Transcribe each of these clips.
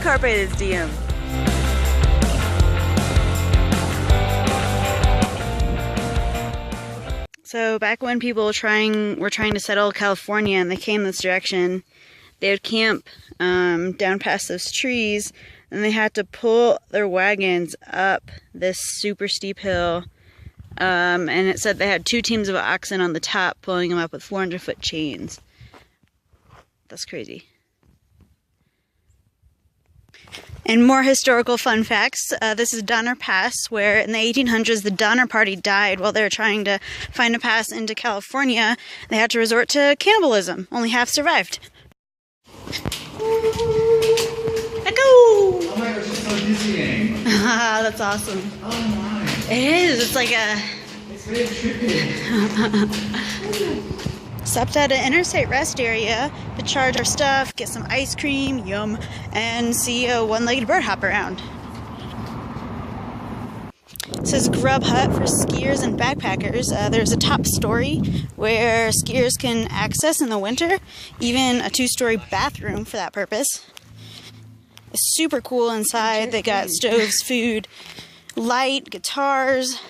carpe diem. So back when people were trying to settle California and they came this direction, they would camp down past those trees, and they had to pull their wagons up this super steep hill. And it said they had 2 teams of oxen on the top pulling them up with 400-foot chains. That's crazy. And more historical fun facts. This is Donner Pass, where in the 1800s the Donner Party died while they were trying to find a pass into California. They had to resort to cannibalism. Only half survived. Echo! Oh my gosh, it's so dizzying. Ah, that's awesome. Oh my. It is. It's like a... It's very trippy. Stopped at an interstate rest area to charge our stuff, get some ice cream, yum, and see a one-legged bird hop around. It says Grub Hut for skiers and backpackers. There's a top story where skiers can access in the winter, even a 2-story bathroom for that purpose. It's super cool inside. They got stoves, food, light, guitars,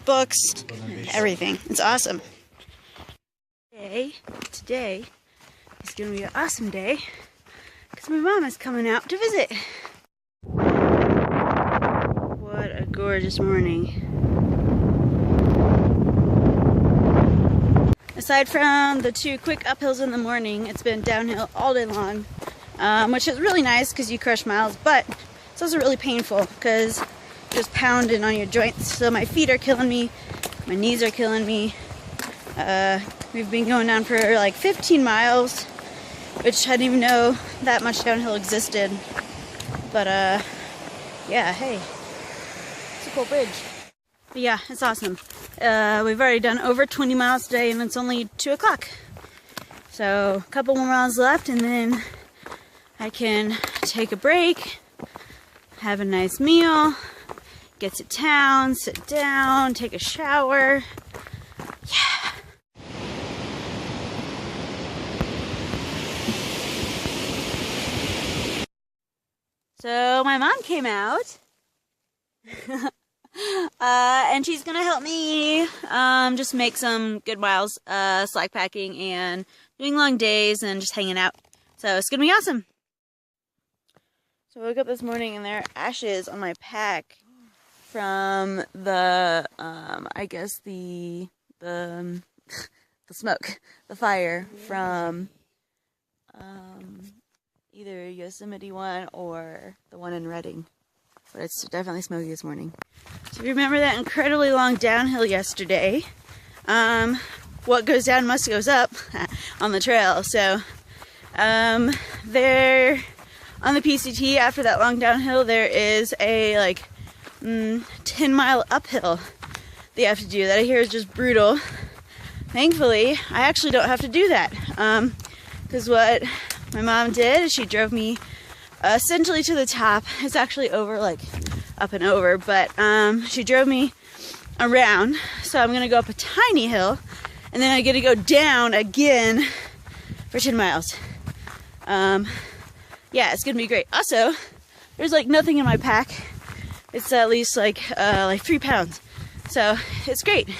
books, everything. It's awesome. Today is going to be an awesome day because my mom is coming out to visit. What a gorgeous morning. Aside from the 2 quick uphills in the morning, it's been downhill all day long, which is really nice because you crush miles, but it's also really painful because you're just pounding on your joints. So my feet are killing me, my knees are killing me. We've been going down for like 15 miles, which I didn't even know that much downhill existed. But yeah, hey, it's a cool bridge. But yeah, it's awesome. We've already done over 20 miles today, and it's only 2 o'clock. So a couple more miles left, and then I can take a break, have a nice meal, get to town, sit down, take a shower. Yeah. So my mom came out, and she's gonna help me just make some good miles, slack packing and doing long days and just hanging out. So it's gonna be awesome. So I woke up this morning and there are ashes on my pack from the, I guess the smoke, the fire from either Yosemite one or the one in Redding. But it's definitely smoky this morning. So if you remember that incredibly long downhill yesterday, what goes down must goes up on the trail. So there on the PCT after that long downhill there is a like 10-mile uphill that you have to do that I hear is just brutal. Thankfully, I actually don't have to do that. Because what my mom did is she drove me essentially to the top. It's actually over, like up and over, but she drove me around. So I'm gonna go up a tiny hill, and then I get to go down again for 10 miles. Yeah, it's gonna be great. Also, there's like nothing in my pack. It's at least like 3 pounds. So it's great.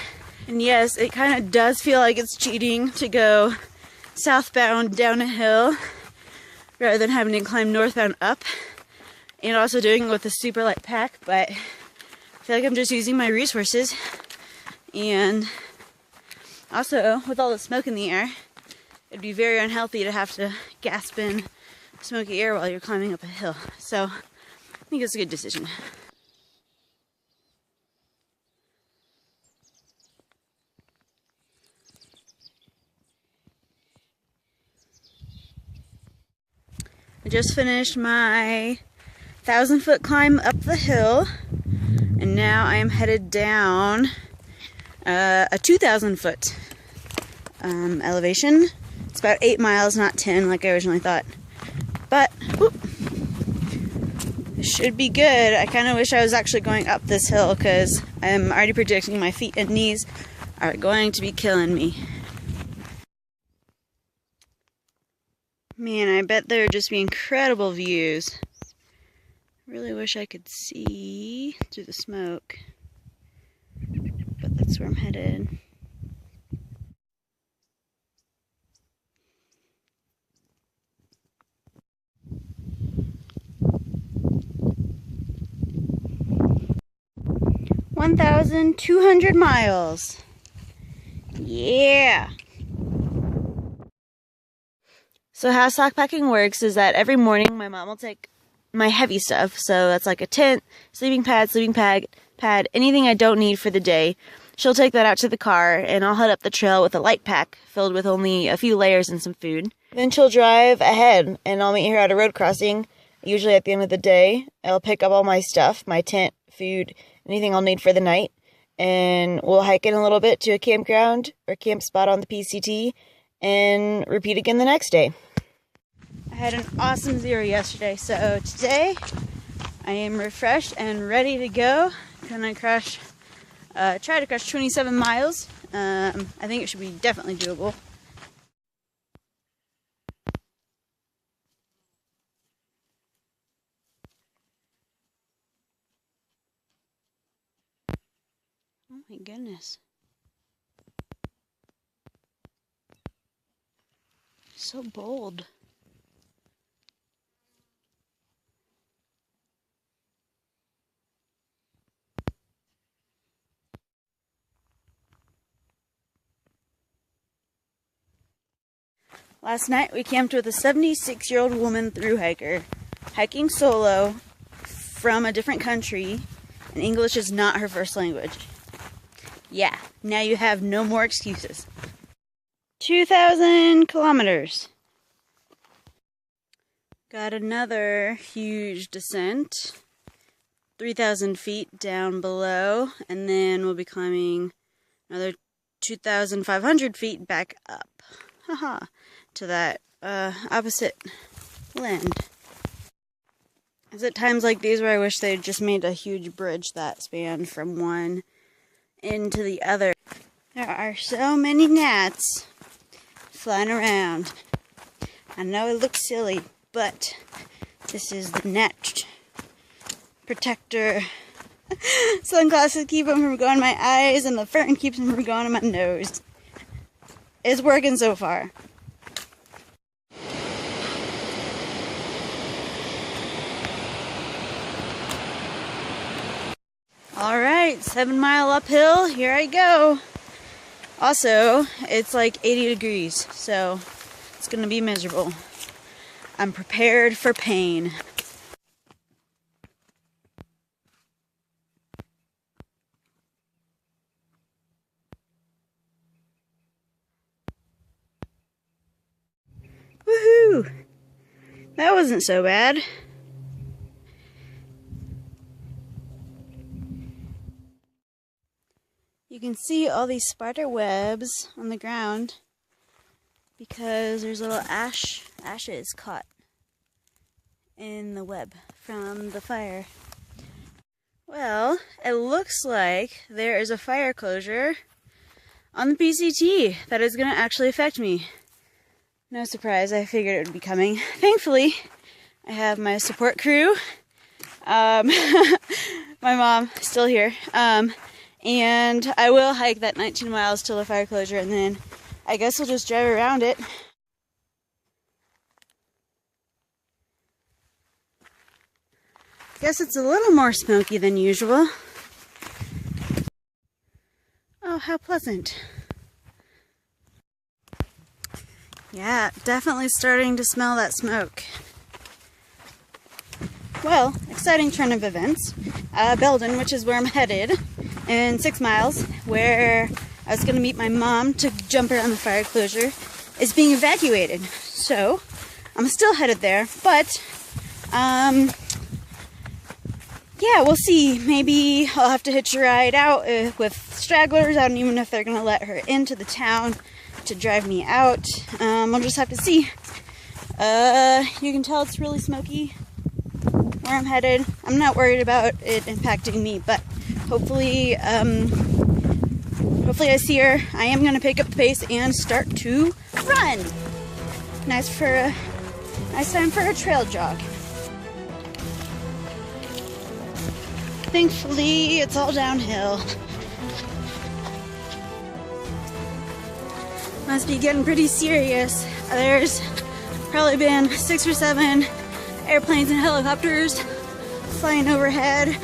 And yes, it kind of does feel like it's cheating to go southbound down a hill rather than having to climb northbound up, and also doing it with a super light pack, but I feel like I'm just using my resources. And also, with all the smoke in the air, it'd be very unhealthy to have to gasp in smoky air while you're climbing up a hill. So I think it's a good decision. I just finished my 1,000-foot climb up the hill, and now I am headed down a 2,000-foot elevation. It's about 8 miles, not 10 like I originally thought. But whoop, it should be good. I kind of wish I was actually going up this hill because I'm already predicting my feet and knees are going to be killing me. Man, I bet there would just be incredible views Really wish I could see through the smoke, but that's where I'm headed. $1,200 miles. Yeah. So how sock packing works is that every morning my mom will take my heavy stuff, so that's like a tent, sleeping pad, anything I don't need for the day. She'll take that out to the car, and I'll head up the trail with a light pack filled with only a few layers and some food. Then she'll drive ahead, and I'll meet her at a road crossing, usually at the end of the day. I'll pick up all my stuff, my tent, food, anything I'll need for the night, and we'll hike in a little bit to a campground or camp spot on the PCT, and repeat again the next day. I had an awesome zero yesterday, so today I am refreshed and ready to go. Gonna try to crush 27 miles. I think it should be definitely doable. Oh my goodness. So bold. Last night we camped with a 76-year-old woman through hiker, hiking solo from a different country, and English is not her first language. Yeah, now you have no more excuses. 2,000 kilometers. Got another huge descent, 3,000 feet down below, and then we'll be climbing another 2,500 feet back up. Haha. To that opposite land. It's at times like these where I wish they'd just made a huge bridge that spanned from one end to the other. There are so many gnats flying around. I know it looks silly, but this is the gnat protector. Sunglasses keep them from going in my eyes, and the fern keeps them from going in my nose. It's working so far. Alright, 7-mile uphill, here I go. Also, it's like 80 degrees, so it's gonna be miserable. I'm prepared for pain. Woohoo! That wasn't so bad. You can see all these spider webs on the ground because there's little ashes caught in the web from the fire. Well, it looks like there is a fire closure on the PCT that is going to actually affect me. No surprise, I figured it would be coming. Thankfully, I have my support crew. My mom still here. And I will hike that 19 miles till the fire closure, and then I guess we'll just drive around it. Guess it's a little more smoky than usual. Oh, how pleasant. Yeah, definitely starting to smell that smoke. Well, exciting turn of events. Belden, which is where I'm headed, in 6 miles, where I was going to meet my mom to jump around the fire closure, is being evacuated. So, I'm still headed there, but, yeah, we'll see. Maybe I'll have to hitch a ride out with stragglers. I don't even know if they're going to let her into the town to drive me out. We'll just have to see. You can tell it's really smoky where I'm headed. I'm not worried about it impacting me, but hopefully I see her. I am going to pick up the pace and start to run. Nice time for a trail jog. Thankfully, it's all downhill. Must be getting pretty serious. There's probably been 6 or 7 airplanes and helicopters flying overhead.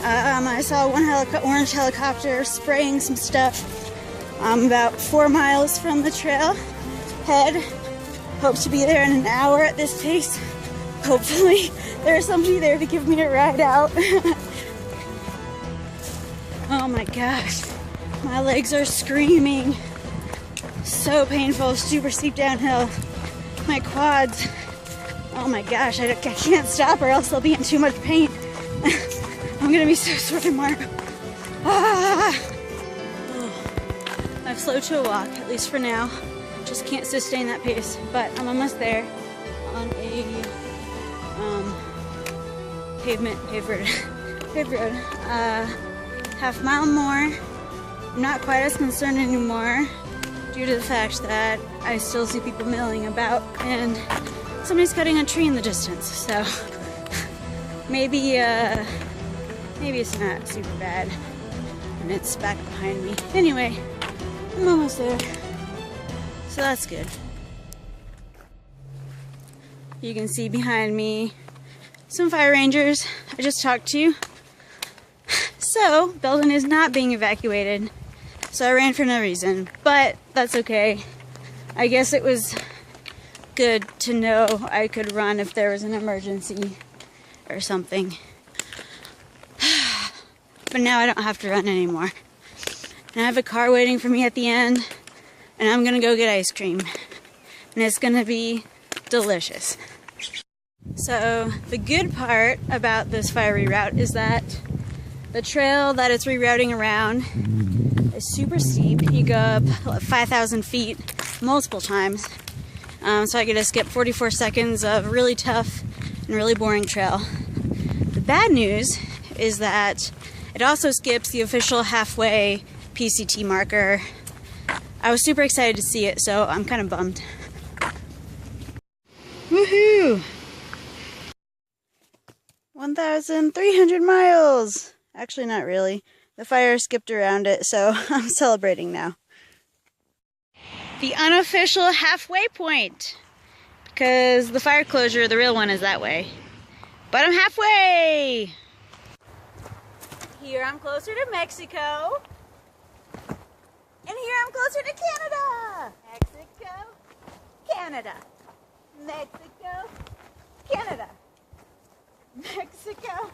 I saw one orange helicopter spraying some stuff. I'm about 4 miles from the trail head. Hope to be there in an hour at this pace. Hopefully there's somebody there to give me a ride out. Oh my gosh, my legs are screaming. So painful, super steep downhill. My quads, oh my gosh, I can't stop or else they'll be in too much pain. I'm gonna be so sore tomorrow. Ah! I've slowed to a walk, at least for now. Just can't sustain that pace, but I'm almost there on a paved road. Half mile more. I'm not quite as concerned anymore due to the fact that I still see people milling about and somebody's cutting a tree in the distance. So maybe it's not super bad and it's back behind me. Anyway, I'm almost there. So that's good. You can see behind me some fire rangers I just talked to. So, Belden is not being evacuated. So I ran for no reason, but that's okay. I guess it was good to know I could run if there was an emergency or something. But now I don't have to run anymore. And I have a car waiting for me at the end, and I'm gonna go get ice cream. And it's gonna be delicious. So the good part about this fiery route is that the trail that it's rerouting around is super steep. You go up 5,000 feet multiple times. So I get to skip 44 seconds of really tough and really boring trail. The bad news is that it also skips the official halfway PCT marker. I was super excited to see it, so I'm kind of bummed. Woohoo! 1,300 miles! Actually, not really. The fire skipped around it, so I'm celebrating now. The unofficial halfway point. Because the fire closure, the real one, is that way. But I'm halfway! Here I'm closer to Mexico. And here I'm closer to Canada. Mexico, Canada. Mexico, Canada. Mexico,